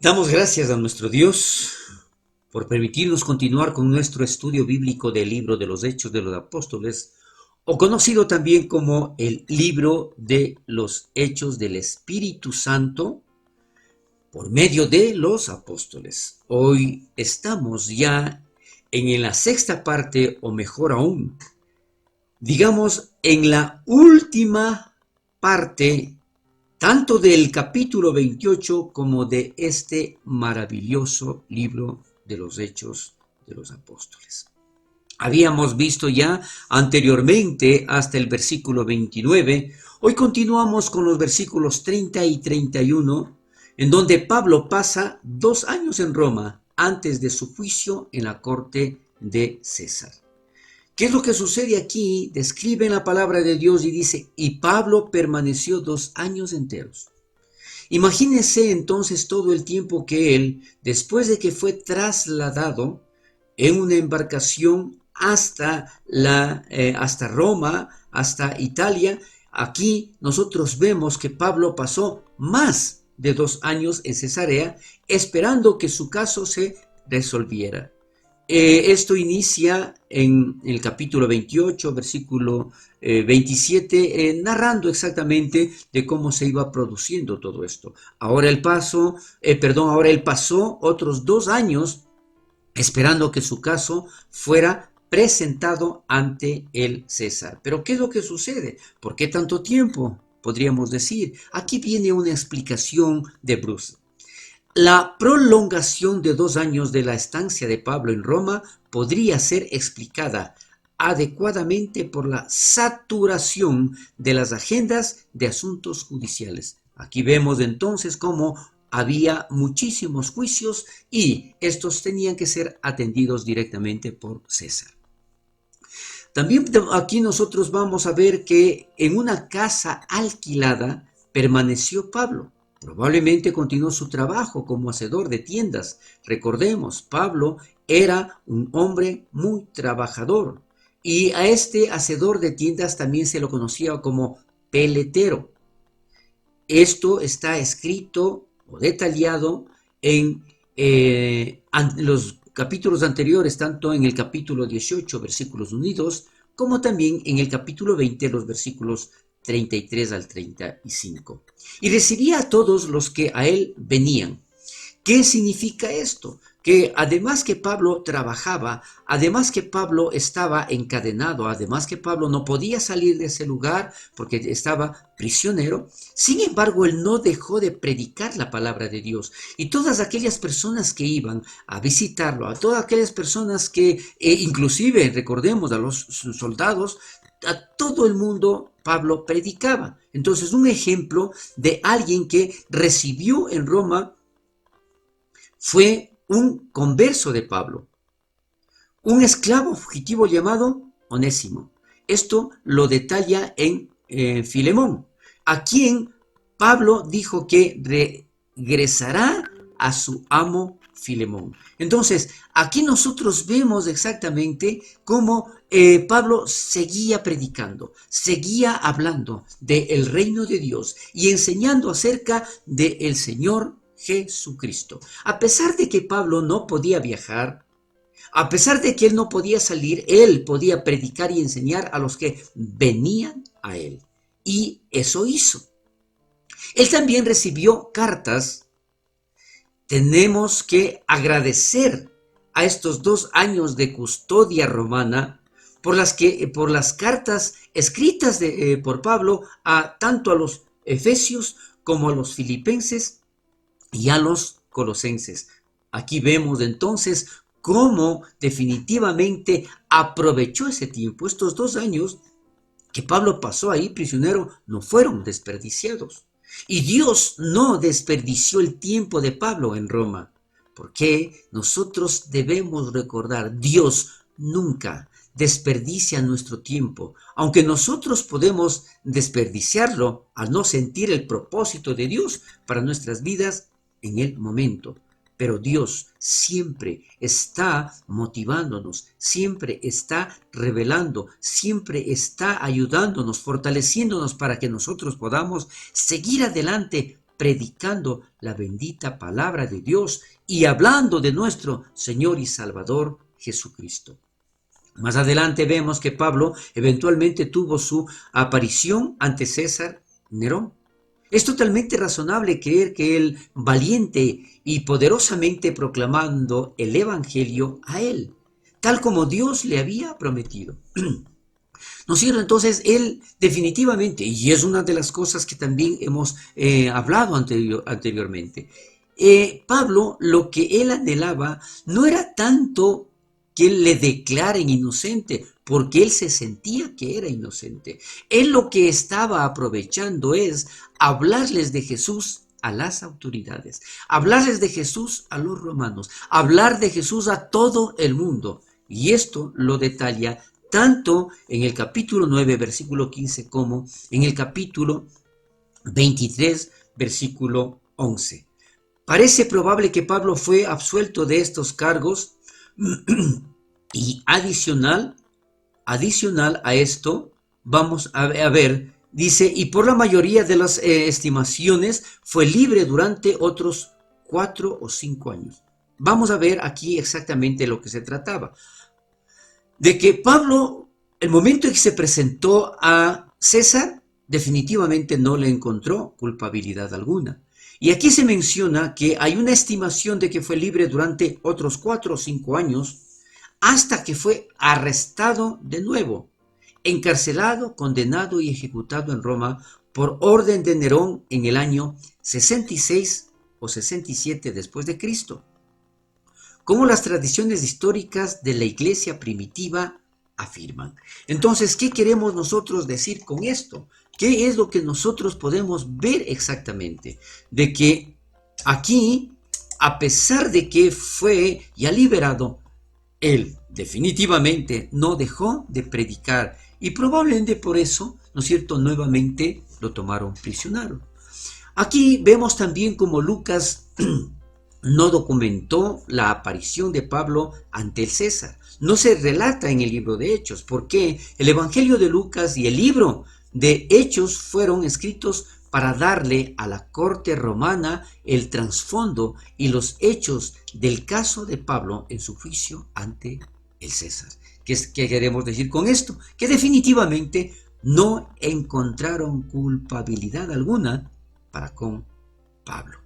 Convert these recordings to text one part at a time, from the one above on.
Damos gracias a nuestro Dios por permitirnos continuar con nuestro estudio bíblico del libro de los Hechos de los Apóstoles, o conocido también como el libro de los Hechos del Espíritu Santo por medio de los apóstoles. Hoy estamos ya en la sexta parte, o mejor aún, digamos en la última parte tanto del capítulo 28 como de este maravilloso libro de los Hechos de los Apóstoles. Habíamos visto ya anteriormente hasta el versículo 29, hoy continuamos con los versículos 30 y 31, en donde Pablo pasa 2 años en Roma antes de su juicio en la corte de César. ¿Qué es lo que sucede aquí? Describe la palabra de Dios y dice, y Pablo permaneció 2 años enteros. Imagínense entonces todo el tiempo que él, después de que fue trasladado en una embarcación hasta Roma, hasta Italia, aquí nosotros vemos que Pablo pasó más de 2 años en Cesarea, esperando que su caso se resolviera. Esto inicia en el capítulo 28, versículo 27, narrando exactamente de cómo se iba produciendo todo esto. Ahora él pasó otros 2 años esperando que su caso fuera presentado ante el César. Pero ¿qué es lo que sucede? ¿Por qué tanto tiempo? Podríamos decir. Aquí viene una explicación de Bruce. La prolongación de 2 años de la estancia de Pablo en Roma podría ser explicada adecuadamente por la saturación de las agendas de asuntos judiciales. Aquí vemos entonces cómo había muchísimos juicios y estos tenían que ser atendidos directamente por César. También aquí nosotros vamos a ver que en una casa alquilada permaneció Pablo. Probablemente continuó su trabajo como hacedor de tiendas. Recordemos, Pablo era un hombre muy trabajador y a este hacedor de tiendas también se lo conocía como peletero. Esto está escrito o detallado en los capítulos anteriores, tanto en el capítulo 18, versículos 1 y 2, como también en el capítulo 20, los versículos 33 al 35. Y recibía a todos los que a él venían. ¿Qué significa esto? Que además que Pablo trabajaba, además que Pablo estaba encadenado, además que Pablo no podía salir de ese lugar porque estaba prisionero, sin embargo él no dejó de predicar la palabra de Dios. Y todas aquellas personas que iban a visitarlo, a todas aquellas personas que, inclusive recordemos a los soldados, a todo el mundo Pablo predicaba. Entonces un ejemplo de alguien que recibió en Roma fue un converso de Pablo, un esclavo fugitivo llamado Onésimo. Esto lo detalla en Filemón, a quien Pablo dijo que regresará a su amo Filemón. Entonces, aquí nosotros vemos exactamente cómo Pablo seguía predicando, seguía hablando del reino de Dios y enseñando acerca del Señor Jesucristo. A pesar de que Pablo no podía viajar, a pesar de que él no podía salir, él podía predicar y enseñar a los que venían a él. Y eso hizo. Él también recibió cartas. Tenemos que agradecer a estos 2 años de custodia romana por las cartas escritas por Pablo tanto a los efesios como a los filipenses y a los colosenses. Aquí vemos entonces cómo definitivamente aprovechó ese tiempo. Estos 2 años que Pablo pasó ahí prisionero no fueron desperdiciados. Y Dios no desperdició el tiempo de Pablo en Roma. Porque nosotros debemos recordar, Dios nunca desperdicia nuestro tiempo, aunque nosotros podemos desperdiciarlo al no sentir el propósito de Dios para nuestras vidas en el momento. Pero Dios siempre está motivándonos, siempre está revelando, siempre está ayudándonos, fortaleciéndonos para que nosotros podamos seguir adelante predicando la bendita palabra de Dios y hablando de nuestro Señor y Salvador Jesucristo. Más adelante vemos que Pablo eventualmente tuvo su aparición ante César Nerón. Es totalmente razonable creer que él, valiente y poderosamente proclamando el Evangelio a él, tal como Dios le había prometido. ¿No es cierto? Entonces, él definitivamente, y es una de las cosas que también hemos hablado anteriormente, Pablo, lo que él anhelaba no era tanto que él le declaren inocente, porque él se sentía que era inocente. Él lo que estaba aprovechando es hablarles de Jesús a las autoridades, hablarles de Jesús a los romanos, hablar de Jesús a todo el mundo. Y esto lo detalla tanto en el capítulo 9, versículo 15, como en el capítulo 23, versículo 11. Parece probable que Pablo fue absuelto de estos cargos y adicional a esto, vamos a ver, dice, y por la mayoría de las estimaciones fue libre durante otros 4 o 5 años. Vamos a ver aquí exactamente lo que se trataba. De que Pablo, el momento en que se presentó a César, definitivamente no le encontró culpabilidad alguna. Y aquí se menciona que hay una estimación de que fue libre durante otros 4 o 5 años, hasta que fue arrestado de nuevo, encarcelado, condenado y ejecutado en Roma por orden de Nerón en el año 66 o 67 después de Cristo, como las tradiciones históricas de la iglesia primitiva afirman. Entonces, ¿qué queremos nosotros decir con esto? ¿Qué es lo que nosotros podemos ver exactamente? De que aquí, a pesar de que fue ya liberado, él definitivamente no dejó de predicar y probablemente por eso, ¿no es cierto?, nuevamente lo tomaron prisionero. Aquí vemos también como Lucas no documentó la aparición de Pablo ante el César. No se relata en el libro de Hechos, porque el Evangelio de Lucas y el libro de Hechos fueron escritos para darle a la corte romana el trasfondo y los hechos del caso de Pablo en su juicio ante el César. ¿Qué queremos decir con esto? Que definitivamente no encontraron culpabilidad alguna para con Pablo.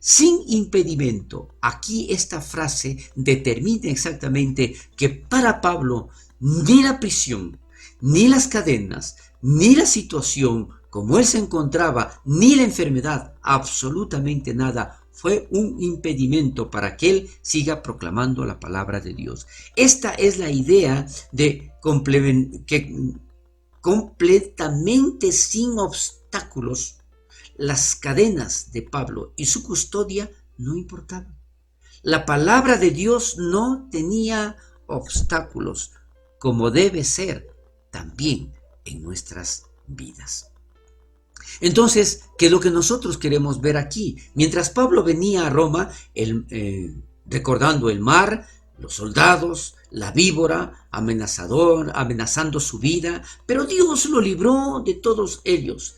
Sin impedimento, aquí esta frase determina exactamente que para Pablo ni la prisión, ni las cadenas, ni la situación como él se encontraba, ni la enfermedad, absolutamente nada, fue un impedimento para que él siga proclamando la palabra de Dios. Esta es la idea de que completamente sin obstáculos, las cadenas de Pablo y su custodia no importaban. La palabra de Dios no tenía obstáculos, como debe ser también en nuestras vidas. Entonces, ¿qué es lo que nosotros queremos ver aquí? Mientras Pablo venía a Roma, recordando el mar, los soldados, la víbora, amenazando su vida, pero Dios lo libró de todos ellos.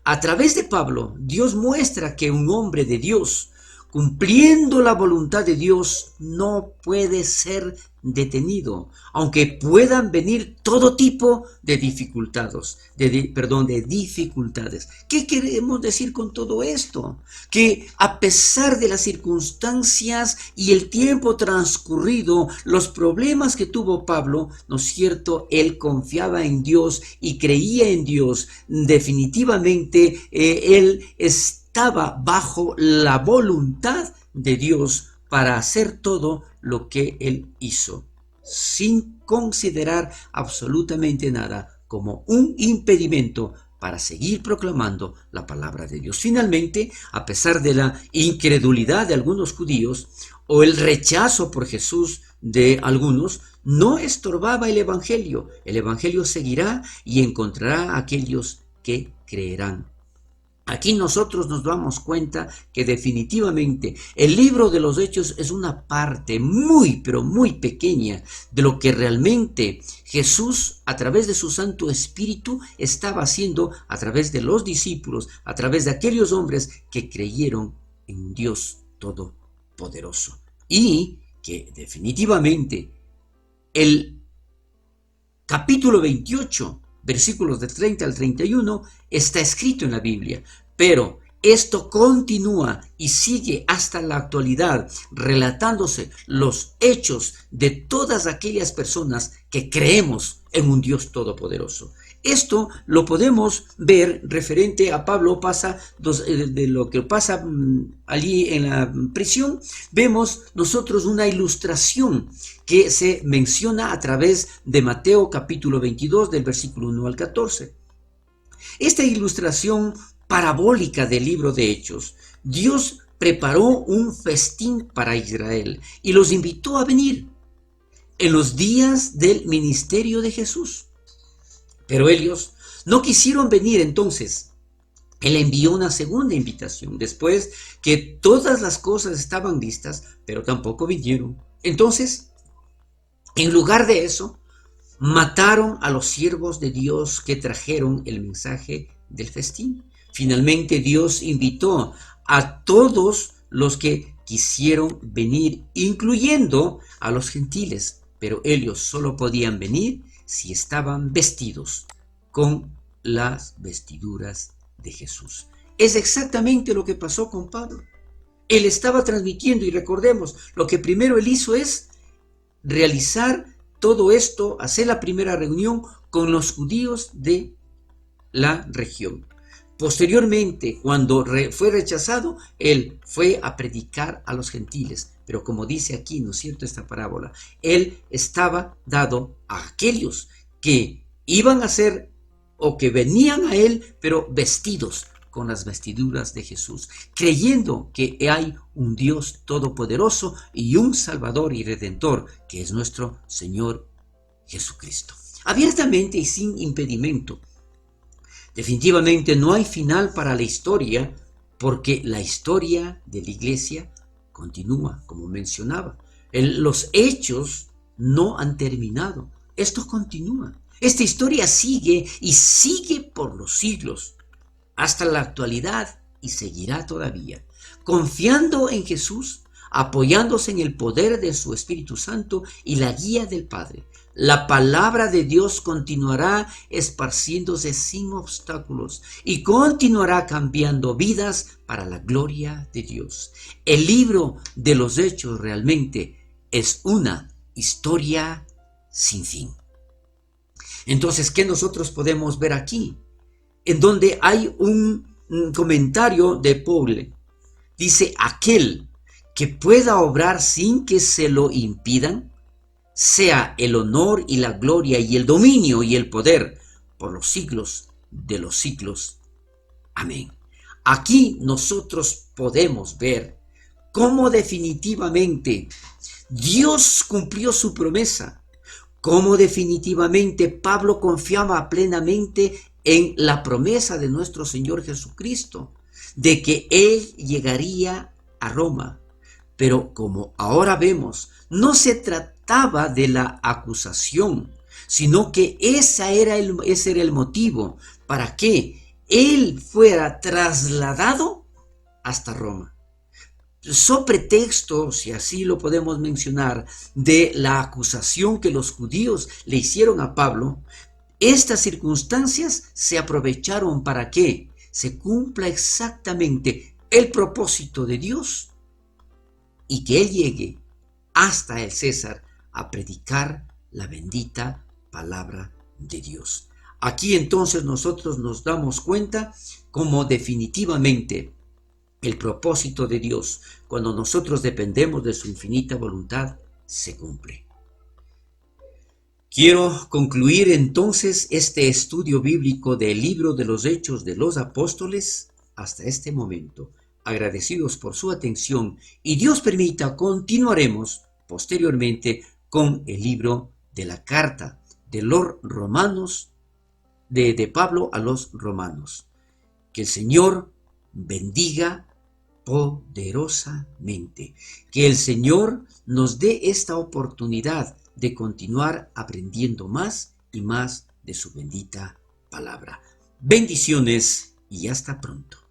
A través de Pablo, Dios muestra que un hombre de Dios, cumpliendo la voluntad de Dios, no puede ser detenido, aunque puedan venir todo tipo de dificultades. ¿Qué queremos decir con todo esto? Que a pesar de las circunstancias y el tiempo transcurrido, los problemas que tuvo Pablo, ¿no es cierto?, él confiaba en Dios y creía en Dios. Definitivamente, él estaba bajo la voluntad de Dios para hacer todo lo que él hizo, sin considerar absolutamente nada como un impedimento para seguir proclamando la palabra de Dios. Finalmente, a pesar de la incredulidad de algunos judíos o el rechazo por Jesús de algunos, no estorbaba el Evangelio. El Evangelio seguirá y encontrará a aquellos que creerán. Aquí nosotros nos damos cuenta que definitivamente el libro de los Hechos es una parte muy, pero muy pequeña de lo que realmente Jesús, a través de su Santo Espíritu, estaba haciendo a través de los discípulos, a través de aquellos hombres que creyeron en un Dios todopoderoso. Y que definitivamente el capítulo 28, versículos de 30 al 31, está escrito en la Biblia, pero esto continúa y sigue hasta la actualidad, relatándose los hechos de todas aquellas personas que creemos en un Dios todopoderoso. Esto lo podemos ver referente a Pablo, de lo que pasa allí en la prisión. Vemos nosotros una ilustración que se menciona a través de Mateo capítulo 22 del versículo 1 al 14. Esta ilustración parabólica del libro de Hechos, Dios preparó un festín para Israel y los invitó a venir en los días del ministerio de Jesús. Pero ellos no quisieron venir. Entonces Él envió una segunda invitación después que todas las cosas estaban listas, pero tampoco vinieron. Entonces, en lugar de eso, mataron a los siervos de Dios que trajeron el mensaje del festín. Finalmente Dios invitó a todos los que quisieron venir, incluyendo a los gentiles, pero ellos solo podían venir si estaban vestidos con las vestiduras de Jesús. Es exactamente lo que pasó con Pablo. Él estaba transmitiendo, y recordemos, lo que primero él hizo es realizar todo esto, hacer la primera reunión con los judíos de la región. Posteriormente, cuando fue rechazado, él fue a predicar a los gentiles. Pero como dice aquí, ¿no es cierto?, esta parábola, él estaba dado a aquellos que iban a ser o que venían a él, pero vestidos con las vestiduras de Jesús, creyendo que hay un Dios todopoderoso y un Salvador y Redentor, que es nuestro Señor Jesucristo. Abiertamente y sin impedimento. Definitivamente no hay final para la historia, porque la historia de la iglesia continúa, como mencionaba. Los hechos no han terminado. Esto continúa. Esta historia sigue y sigue por los siglos, hasta la actualidad, y seguirá todavía. Confiando en Jesús, apoyándose en el poder de su Espíritu Santo y la guía del Padre, la palabra de Dios continuará esparciéndose sin obstáculos y continuará cambiando vidas para la gloria de Dios. El libro de los Hechos realmente es una historia sin fin. Entonces, ¿qué nosotros podemos ver aquí? En donde hay un comentario de Paul. Dice: aquel que pueda obrar sin que se lo impidan, sea el honor y la gloria y el dominio y el poder por los siglos de los siglos. Amén. Aquí nosotros podemos ver cómo definitivamente Dios cumplió su promesa, cómo definitivamente Pablo confiaba plenamente en la promesa de nuestro Señor Jesucristo, de que Él llegaría a Roma. Pero como ahora vemos, no se trataba de la acusación, sino que ese era el motivo para que Él fuera trasladado hasta Roma. So pretexto, si así lo podemos mencionar, de la acusación que los judíos le hicieron a Pablo, estas circunstancias se aprovecharon para que se cumpla exactamente el propósito de Dios y que Él llegue hasta el César a predicar la bendita palabra de Dios. Aquí entonces nosotros nos damos cuenta cómo definitivamente el propósito de Dios, cuando nosotros dependemos de su infinita voluntad, se cumple. Quiero concluir entonces este estudio bíblico del libro de los Hechos de los Apóstoles hasta este momento. Agradecidos por su atención, y Dios permita, continuaremos posteriormente con el libro de la carta de los romanos, de Pablo a los romanos. Que el Señor bendiga poderosamente. Que el Señor nos dé esta oportunidad de continuar aprendiendo más y más de su bendita palabra. Bendiciones y hasta pronto.